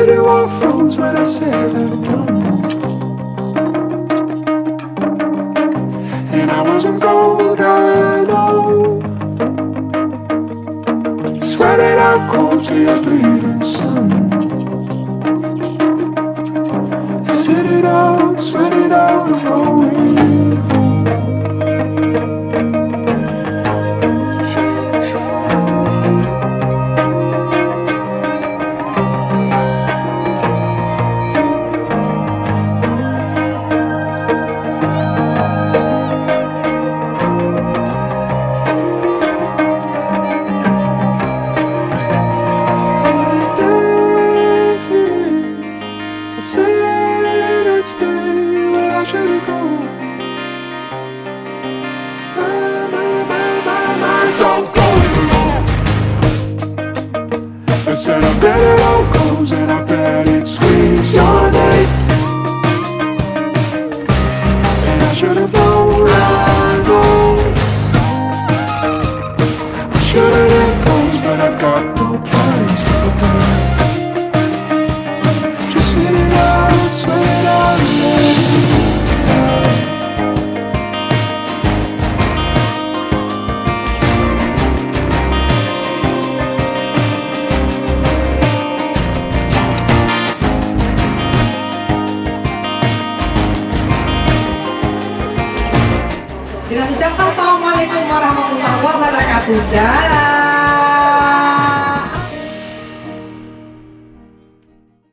it all froze when I said I'm done. And I wasn't gold, I know. Sweat it out cold till you're bleeding, son. Sit it out, sweat it out, I'm going home. Said I bet it all goes and I bet it screams your name. And I should have known, I know. I should have let goes, but I've got no plans to prepare. Just sit it out, sweat it out, and let it out. Dengan ucapan Assalamualaikum warahmatullahi wabarakatuh dan